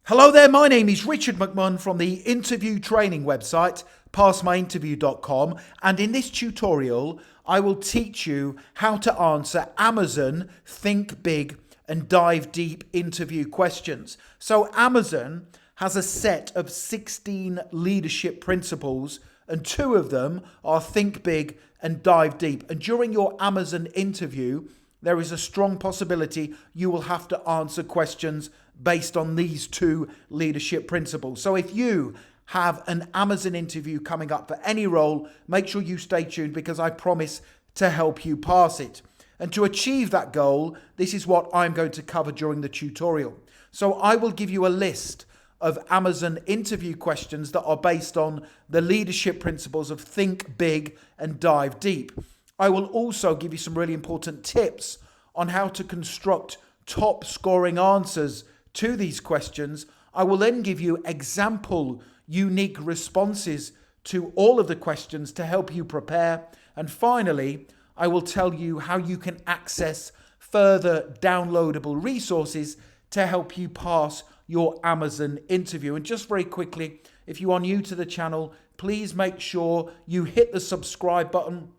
Hello there, my name is Richard McMahon from the interview training website, passmyinterview.com, and in this tutorial, I will teach you how to answer Amazon Think Big and Dive Deep interview questions. So Amazon has a set of 16 leadership principles, and 2 of them are Think Big and Dive Deep. And during your Amazon interview, there is a strong possibility you will have to answer questions based on these 2 leadership principles. So if you have an Amazon interview coming up for any role, make sure you stay tuned because I promise to help you pass it. And to achieve that goal, this is what I'm going to cover during the tutorial. So I will give you a list of Amazon interview questions that are based on the leadership principles of Think Big and Dive Deep. I will also give you some really important tips on how to construct top scoring answers to these questions. I will then give you example unique responses to all of the questions to help you prepare. And finally, I will tell you how you can access further downloadable resources to help you pass your Amazon interview. And just very quickly, if you are new to the channel, please make sure you hit the subscribe button.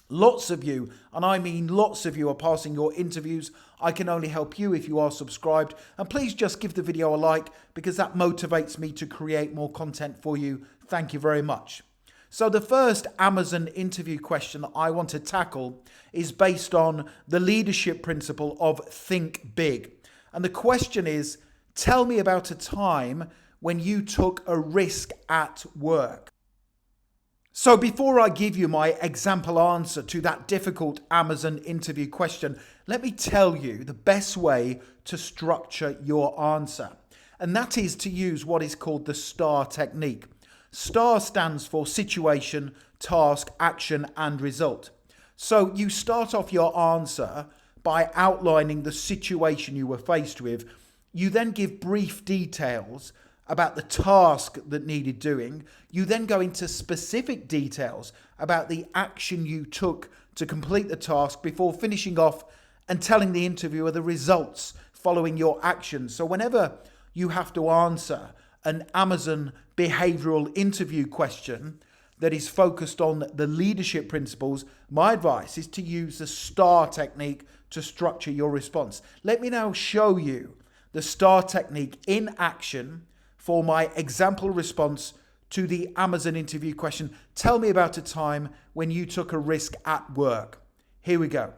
Lots of you, and I mean lots of you, are passing your interviews. I can only help you if you are subscribed. And please just give the video a like because that motivates me to create more content for you. Thank you very much. So the first Amazon interview question that I want to tackle is based on the leadership principle of Think Big. And the question is, tell me about a time when you took a risk at work. So before I give you my example answer to that difficult Amazon interview question, let me tell you the best way to structure your answer. And that is to use what is called the STAR technique. STAR stands for situation, task, action, and result. So you start off your answer by outlining the situation you were faced with. You then give brief details about the task that needed doing. You then go into specific details about the action you took to complete the task before finishing off and telling the interviewer the results following your actions. So whenever you have to answer an Amazon behavioral interview question that is focused on the leadership principles, my advice is to use the STAR technique to structure your response. Let me now show you the STAR technique in action for my example response to the Amazon interview question. Tell me about a time when you took a risk at work. Here we go.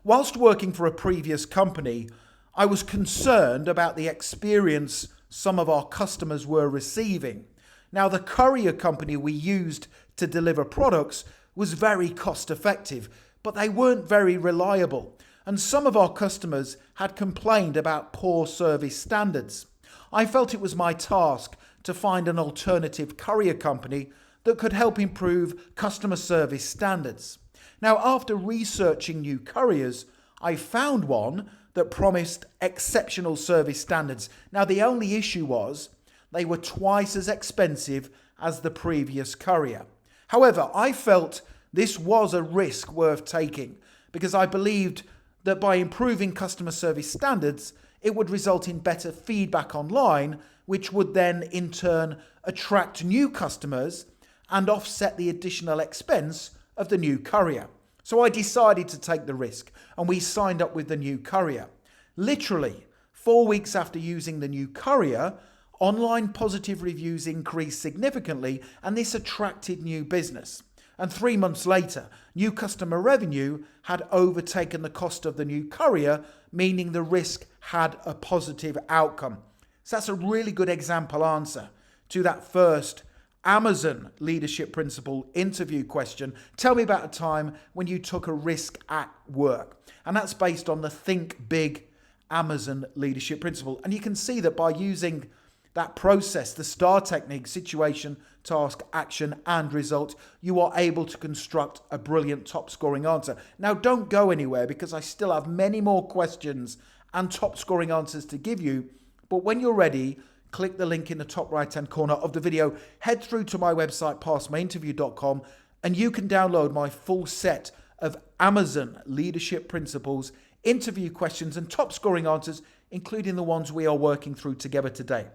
Whilst working for a previous company, I was concerned about the experience some of our customers were receiving. Now, the courier company we used to deliver products was very cost effective, but they weren't very reliable. And some of our customers had complained about poor service standards. I felt it was my task to find an alternative courier company that could help improve customer service standards. Now, after researching new couriers, I found one that promised exceptional service standards. Now, the only issue was they were twice as expensive as the previous courier. However, I felt this was a risk worth taking because I believed that by improving customer service standards, it would result in better feedback online, which would then in turn attract new customers and offset the additional expense of the new courier. So I decided to take the risk and we signed up with the new courier. Literally 4 weeks after using the new courier, online positive reviews increased significantly and this attracted new business. And 3 months later, new customer revenue had overtaken the cost of the new courier, meaning the risk had a positive outcome. So that's a really good example answer to that first Amazon leadership principle interview question. Tell me about a time when you took a risk at work. And that's based on the Think Big Amazon leadership principle. And you can see that by using that process, the STAR technique, situation, task, action, and result, you are able to construct a brilliant top scoring answer. Now, don't go anywhere because I still have many more questions and top scoring answers to give you. But when you're ready, click the link in the top right-hand corner of the video, head through to my website, passmyinterview.com, and you can download my full set of Amazon leadership principles, interview questions, and top scoring answers including the ones we are working through together today.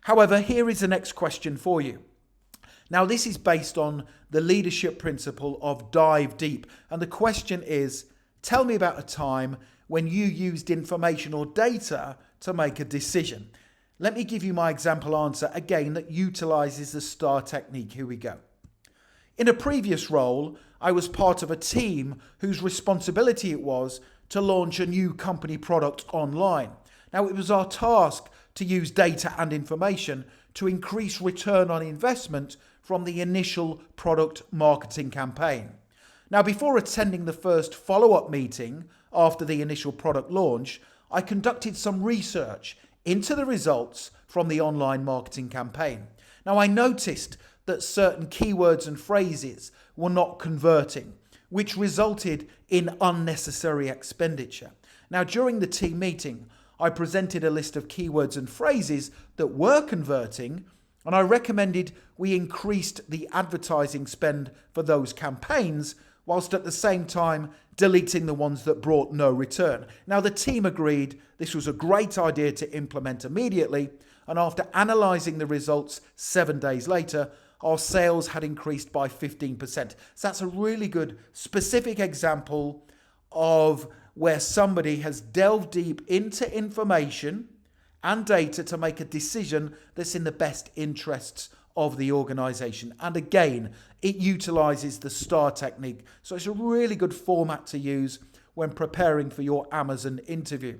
However, here is the next question for you. Now, this is based on the leadership principle of dive deep. And the question is, tell me about a time when you used information or data to make a decision. Let me give you my example answer again that utilizes the STAR technique. Here we go. In a previous role, I was part of a team whose responsibility it was to launch a new company product online. Now, it was our task to use data and information to increase return on investment from the initial product marketing campaign. Now, before attending the first follow-up meeting after the initial product launch, I conducted some research into the results from the online marketing campaign. Now, I noticed that certain keywords and phrases were not converting, which resulted in unnecessary expenditure. Now, during the team meeting, I presented a list of keywords and phrases that were converting, and I recommended we increased the advertising spend for those campaigns, whilst at the same time deleting the ones that brought no return. Now, the team agreed this was a great idea to implement immediately, and after analysing the results 7 days later, our sales had increased by 15%. So that's a really good specific example of where somebody has delved deep into information and data to make a decision that's in the best interests of the organization. And again, it utilizes the STAR technique. So it's a really good format to use when preparing for your Amazon interview.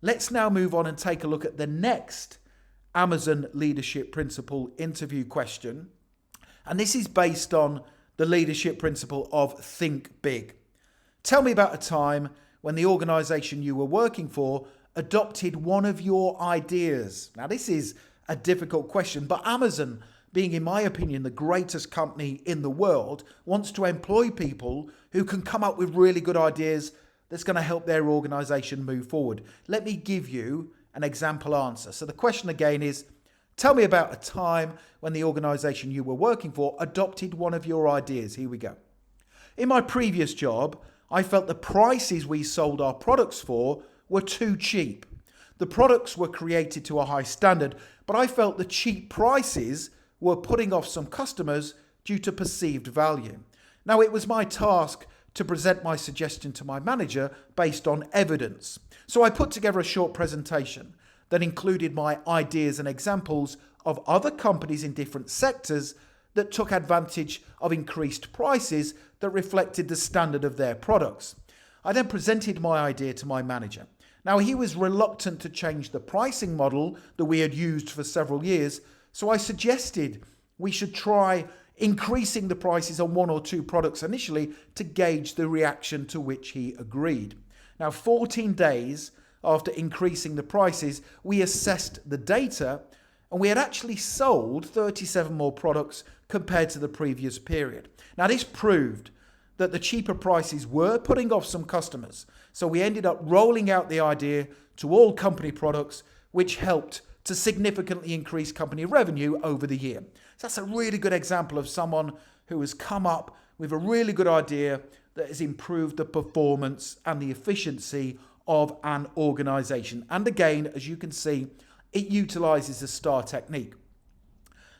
Let's now move on and take a look at the next Amazon leadership principle interview question. And this is based on the leadership principle of think big. Tell me about a time when the organization you were working for adopted one of your ideas. Now, this is a difficult question, but Amazon, being, in my opinion, the greatest company in the world, wants to employ people who can come up with really good ideas that's going to help their organization move forward. Let me give you an example answer. So the question again is, tell me about a time when the organization you were working for adopted one of your ideas. Here we go. In my previous job, I felt the prices we sold our products for were too cheap. The products were created to a high standard, but I felt the cheap prices were putting off some customers due to perceived value. Now, it was my task to present my suggestion to my manager based on evidence. So I put together a short presentation that included my ideas and examples of other companies in different sectors that took advantage of increased prices that reflected the standard of their products. I then presented my idea to my manager. Now, he was reluctant to change the pricing model that we had used for several years, so I suggested we should try increasing the prices on one or two products initially to gauge the reaction, to which he agreed. Now, 14 days after increasing the prices, we assessed the data, and we had actually sold 37 more products compared to the previous period. Now, this proved that the cheaper prices were putting off some customers. So we ended up rolling out the idea to all company products, which helped to significantly increase company revenue over the year. So that's a really good example of someone who has come up with a really good idea that has improved the performance and the efficiency of an organization. And again, as you can see, it utilizes the STAR technique.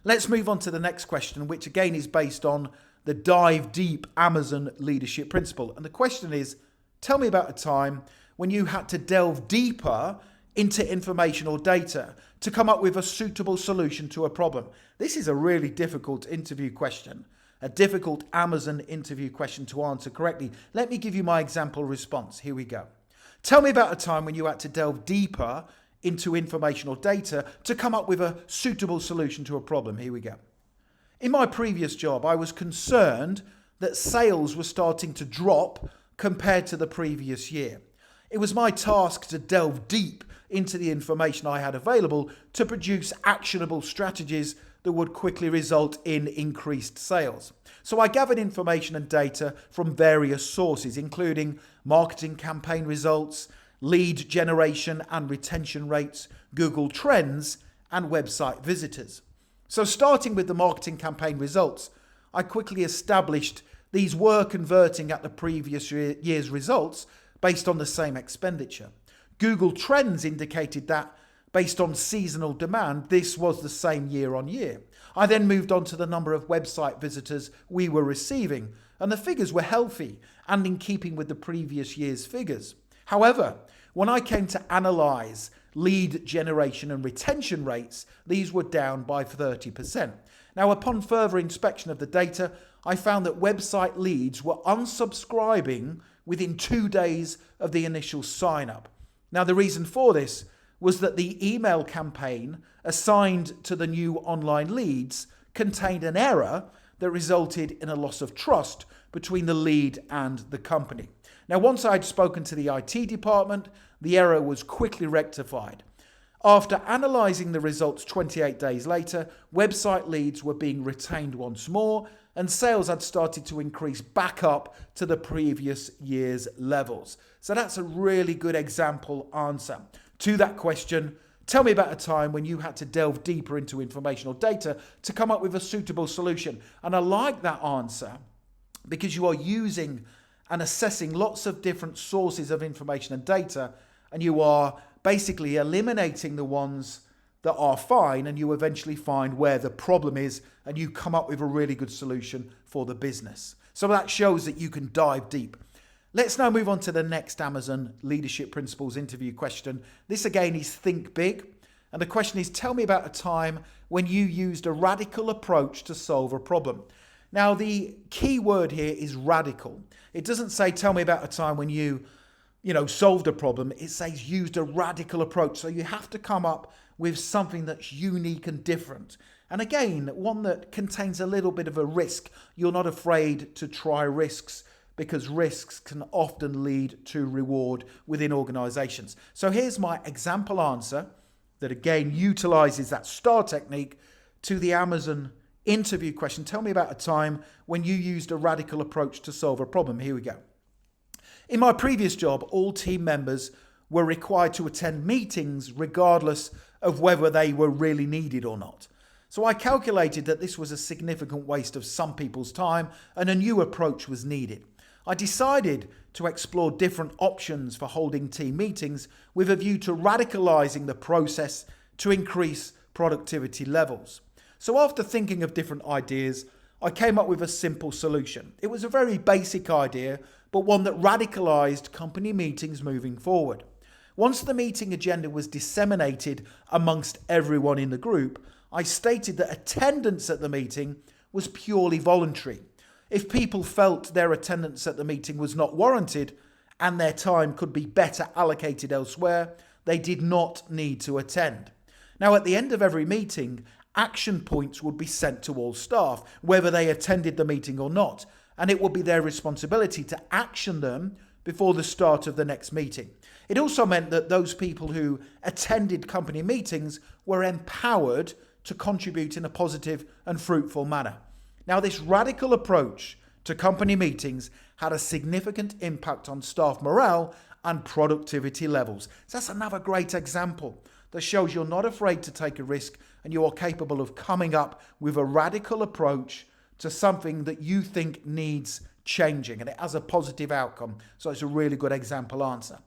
Let's move on to the next question, which again is based on the dive deep Amazon leadership principle. And the question is, tell me about a time when you had to delve deeper into information or data to come up with a suitable solution to a problem. This is a really difficult interview question, a difficult Amazon interview question to answer correctly. Let me give you my example response. Here we go. Tell me about a time when you had to delve deeper into information or data to come up with a suitable solution to a problem. Here we go. In my previous job, I was concerned that sales were starting to drop compared to the previous year. It was my task to delve deep into the information I had available to produce actionable strategies that would quickly result in increased sales. So I gathered information and data from various sources, including marketing campaign results, lead generation and retention rates, Google Trends, and website visitors. So starting with the marketing campaign results, I quickly established these were converting at the previous year's results based on the same expenditure. Google Trends indicated that based on seasonal demand, this was the same year on year. I then moved on to the number of website visitors we were receiving, and the figures were healthy and in keeping with the previous year's figures. However, when I came to analyse lead generation and retention rates, these were down by 30%. Now, upon further inspection of the data, I found that website leads were unsubscribing within 2 days of the initial sign-up. Now, the reason for this was that the email campaign assigned to the new online leads contained an error that resulted in a loss of trust between the lead and the company. Now, once I'd spoken to the IT department, the error was quickly rectified. After analysing the results 28 days later, website leads were being retained once more, and sales had started to increase back up to the previous year's levels. So that's a really good example answer to that question. Tell me about a time when you had to delve deeper into informational data to come up with a suitable solution. And I like that answer because you are using and assessing lots of different sources of information and data, and you are basically eliminating the ones that are fine, and you eventually find where the problem is, and you come up with a really good solution for the business. So that shows that you can dive deep. Let's now move on to the next Amazon Leadership Principles interview question. This again is think big. And the question is, tell me about a time when you used a radical approach to solve a problem. Now, the key word here is radical. It doesn't say, tell me about a time when you solved a problem. It says used a radical approach. So you have to come up with something that's unique and different. And again, one that contains a little bit of a risk. You're not afraid to try risks, because risks can often lead to reward within organizations. So here's my example answer that again utilizes that STAR technique to the Amazon interview question. Tell me about a time when you used a radical approach to solve a problem. Here we go. In my previous job, all team members were required to attend meetings regardless of whether they were really needed or not. So I calculated that this was a significant waste of some people's time and a new approach was needed. I decided to explore different options for holding team meetings with a view to radicalizing the process to increase productivity levels. So after thinking of different ideas, I came up with a simple solution. It was a very basic idea, but one that radicalized company meetings moving forward. Once the meeting agenda was disseminated amongst everyone in the group, I stated that attendance at the meeting was purely voluntary. If people felt their attendance at the meeting was not warranted and their time could be better allocated elsewhere, they did not need to attend. Now, at the end of every meeting, action points would be sent to all staff, whether they attended the meeting or not, and it would be their responsibility to action them before the start of the next meeting. It also meant that those people who attended company meetings were empowered to contribute in a positive and fruitful manner. Now, this radical approach to company meetings had a significant impact on staff morale and productivity levels. So that's another great example that shows you're not afraid to take a risk and you are capable of coming up with a radical approach to something that you think needs changing, and it has a positive outcome. So it's a really good example answer.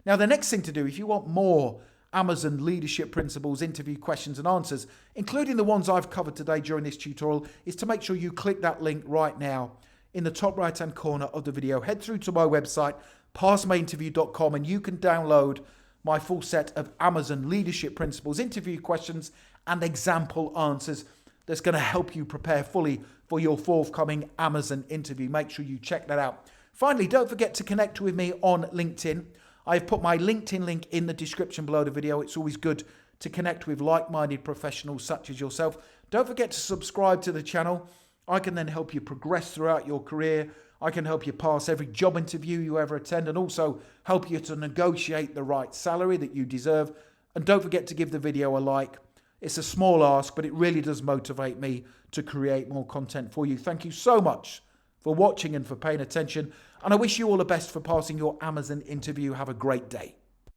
Now, the next thing to do, if you want more Amazon Leadership Principles interview questions and answers, including the ones I've covered today during this tutorial, is to make sure you click that link right now in the top right hand corner of the video. Head through to my website, passmyinterview.com, and you can download my full set of Amazon Leadership Principles interview questions and example answers that's going to help you prepare fully for your forthcoming Amazon interview. Make sure you check that out. Finally, don't forget to connect with me on LinkedIn. I've put my LinkedIn link in the description below the video. It's always good to connect with like-minded professionals such as yourself. Don't forget to subscribe to the channel. I can then help you progress throughout your career. I can help you pass every job interview you ever attend and also help you to negotiate the right salary that you deserve. And don't forget to give the video a like. It's a small ask, but it really does motivate me to create more content for you. Thank you so much for watching and for paying attention. And I wish you all the best for passing your Amazon interview. Have a great day.